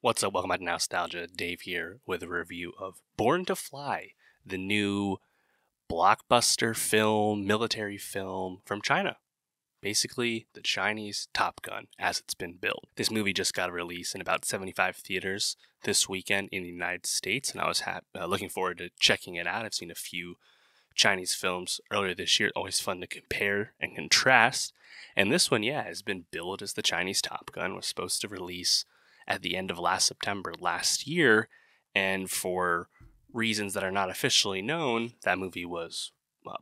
What's up? Welcome back to Nowstalgia. Dave here with a review of Born to Fly, the new blockbuster film, military film from China. Basically, the Chinese Top Gun as it's been built. This movie just got a release in about 75 theaters this weekend in the United States, and I was looking forward to checking it out. I've seen a few Chinese films earlier this year. Always fun to compare and contrast. And this one, has been billed as the Chinese Top Gun. Was supposed to release at the end of last September last year, and for reasons that are not officially known, that movie was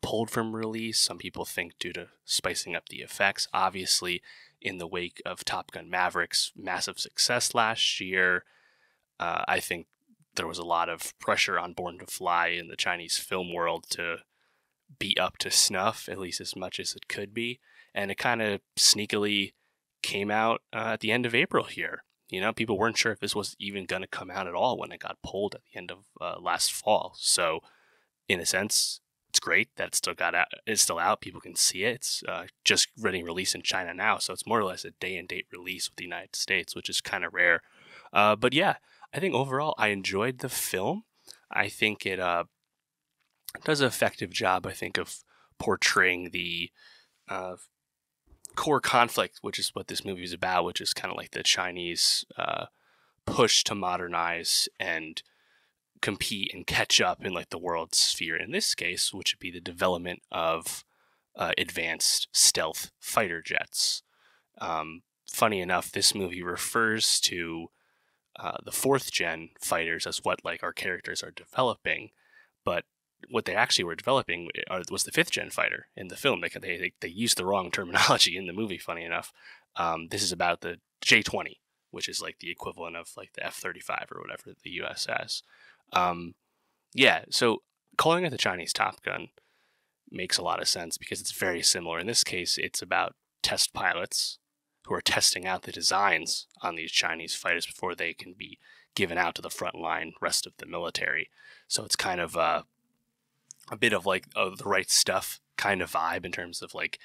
pulled from release. Some people think due to spicing up the effects. Obviously, in the wake of Top Gun Maverick's massive success last year, I think there was a lot of pressure on Born to Fly in the Chinese film world to be up to snuff, at least as much as it could be. And it kind of sneakily came out at the end of April here. People weren't sure if this was even going to come out at all when it got pulled at the end of last fall. So, in a sense, it's great that it's still out. People can see it. It's just getting released in China now, so it's more or less a day-and-date release with the United States, which is kind of rare. But yeah, I think overall I enjoyed the film. I think it does an effective job, I think, of portraying the core conflict, which is what this movie is about, which is kind of like the Chinese push to modernize and compete and catch up in like the world sphere. In this case, which would be the development of advanced stealth fighter jets. Funny enough, this movie refers to the fourth gen fighters as what like our characters are developing, but what they actually were developing was the fifth gen fighter in the film. They used the wrong terminology in the movie. Funny enough, this is about the J-20, which is like the equivalent of like the F-35 or whatever the U.S. has. So calling it the Chinese Top Gun makes a lot of sense because it's very similar. In this case, it's about test pilots who are testing out the designs on these Chinese fighters before they can be given out to the front line rest of the military. So it's kind of a bit of like the right stuff kind of vibe in terms of like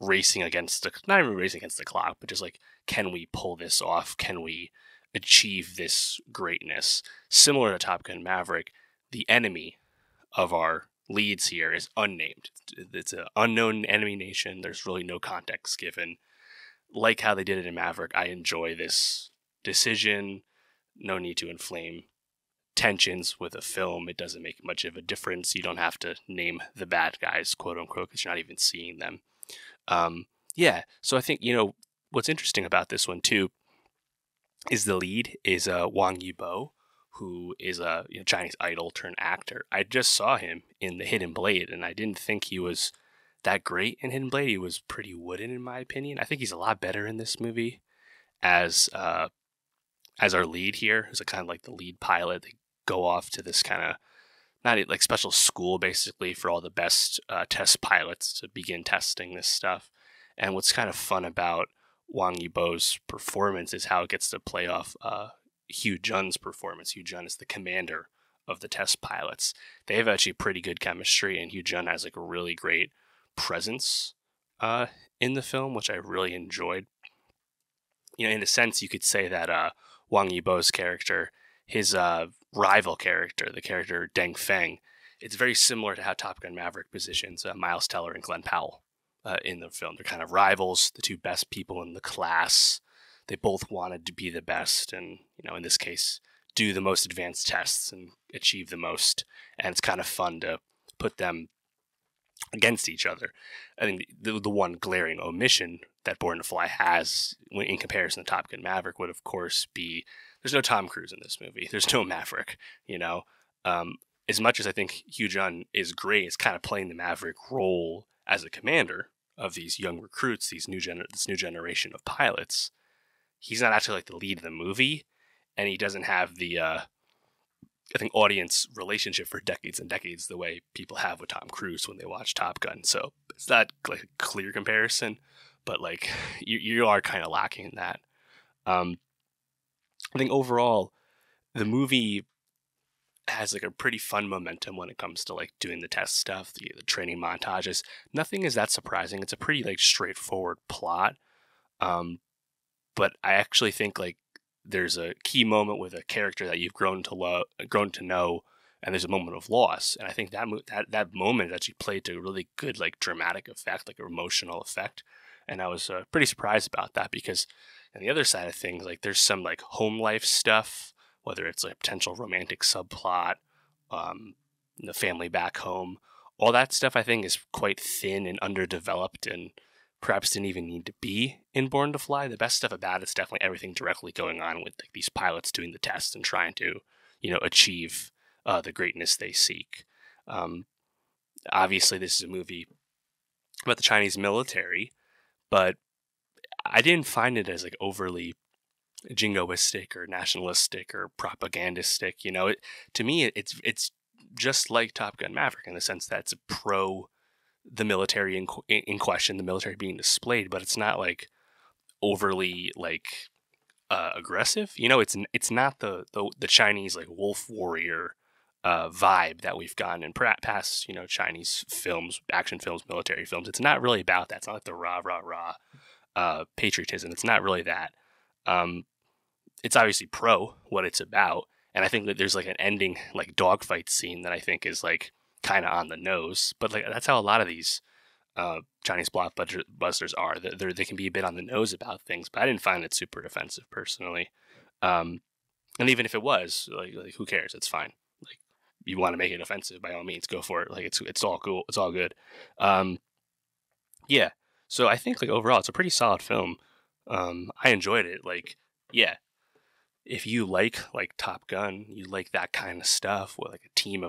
racing against not even racing against the clock, but just like, can we pull this off? Can we achieve this greatness? Similar to Top Gun Maverick, the enemy of our leads here is unnamed. It's an unknown enemy nation. There's really no context given. Like how they did it in Maverick, I enjoy this decision. No need to inflame tensions with a film. It doesn't make much of a difference. You don't have to name the bad guys, quote unquote, because you're not even seeing them. So I think, what's interesting about this one too is the lead is Wang Yibo, who is a Chinese idol turned actor. I just saw him in The Hidden Blade, and I didn't think he was that great in Hidden Blade. He was pretty wooden, in my opinion. I think he's a lot better in this movie as our lead here, who's a kind of like the lead pilot. They go off to this kind of not like special school basically for all the best test pilots to begin testing this stuff. And what's kind of fun about Wang Yibo's performance is how it gets to play off Hugh Jun's performance. Hugh Jun is the commander of the test pilots. They have actually pretty good chemistry, and Hugh Jun has like a really great presence in the film, which I really enjoyed. In a sense, you could say that Wang Yibo's character, his rival character, the character Deng Feng, it's very similar to how Top Gun Maverick positions Miles Teller and Glenn Powell in the film. They're kind of rivals, the two best people in the class. They both wanted to be the best and, in this case, do the most advanced tests and achieve the most. And it's kind of fun to put them against each other. I think the one glaring omission that Born to Fly has in comparison to Top Gun Maverick would, of course, be there's no Tom Cruise in this movie. There's no Maverick, As much as I think Hugh Jun is great, it's kind of playing the Maverick role as a commander of these young recruits, this new generation of pilots. He's not actually like the lead of the movie, and he doesn't have the I think audience relationship for decades and decades the way people have with Tom Cruise when they watch Top Gun. So it's not like a clear comparison, but like you are kind of lacking in that. I think overall the movie has like a pretty fun momentum when it comes to like doing the test stuff, the training montages. Nothing is that surprising. It's a pretty like straightforward plot. But I actually think like there's a key moment with a character that you've grown to know, and there's a moment of loss. And I think that moment actually played to a really good like dramatic effect, like emotional effect. And I was pretty surprised about that because on the other side of things, like there's some like home life stuff, whether it's like potential romantic subplot, the family back home, all that stuff I think is quite thin and underdeveloped and perhaps didn't even need to be in Born to Fly. The best stuff about it's definitely everything directly going on with like these pilots doing the tests and trying to, achieve the greatness they seek. Obviously, this is a movie about the Chinese military, but I didn't find it as like overly jingoistic or nationalistic or propagandistic. To me, it's just like Top Gun Maverick in the sense that it's pro the military in question, the military being displayed, but it's not like overly like aggressive. It's not the Chinese like wolf warrior vibe that we've gotten in past Chinese films, action films, military films. It's not really about that. It's not like the rah rah rah patriotism. It's not really that. It's obviously pro what it's about, and I think that there's like an ending like dogfight scene that I think is like kind of on the nose, but like that's how a lot of these Chinese blockbusters are. They can be a bit on the nose about things, but I didn't find it super offensive personally. And even if it was, like who cares? It's fine. Like you want to make it offensive, by all means, go for it. Like it's all cool. It's all good. Yeah. So I think like overall, it's a pretty solid film. I enjoyed it. Like, yeah, if you like Top Gun, you like that kind of stuff with like a team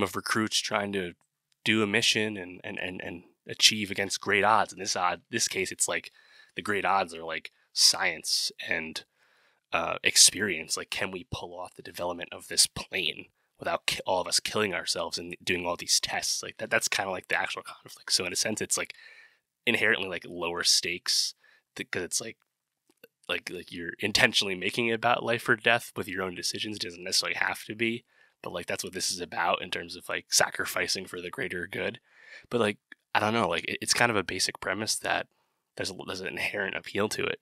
of recruits trying to do a mission and achieve against great odds. In this case, it's like the great odds are like science and experience. Like, can we pull off the development of this plane without all of us killing ourselves and doing all these tests? Like that's kind of like the actual conflict. So in a sense, it's like inherently like lower stakes because it's like you're intentionally making it about life or death with your own decisions. It doesn't necessarily have to be, but like that's what this is about in terms of like sacrificing for the greater good. But like I don't know, like it's kind of a basic premise that there's an inherent appeal to it,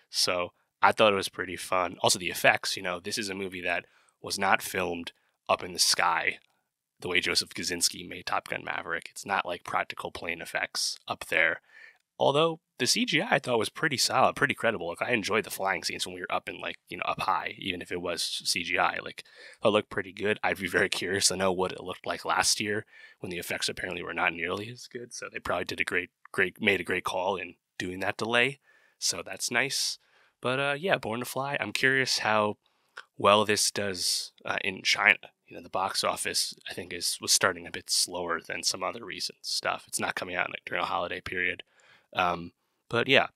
So I thought it was pretty fun. Also the effects, this is a movie that was not filmed up in the sky the way Joseph Kosinski made Top Gun Maverick. It's not like practical plane effects up there. Although the CGI I thought was pretty solid, pretty credible. Like I enjoyed the flying scenes when we were up in like, up high, even if it was CGI. Like it looked pretty good. I'd be very curious to know what it looked like last year when the effects apparently were not nearly as good. So they probably did made a great call in doing that delay. So that's nice. But yeah, Born to Fly. I'm curious how well this does in China. The box office I think was starting a bit slower than some other recent stuff. It's not coming out during a holiday period. But yeah,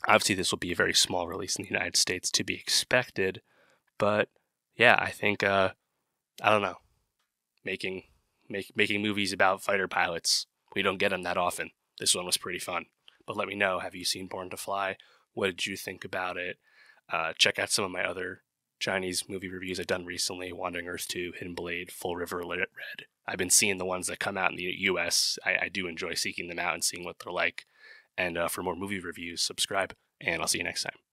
obviously this will be a very small release in the United States to be expected. But yeah, I think I don't know, making movies about fighter pilots, we don't get them that often. This one was pretty fun. But let me know, have you seen Born to Fly? What did you think about it? Check out some of my other Chinese movie reviews I've done recently: Wandering Earth 2, Hidden Blade, Full River Red. I've been seeing the ones that come out in the US. I do enjoy seeking them out and seeing what they're like. And for more movie reviews, subscribe, and I'll see you next time.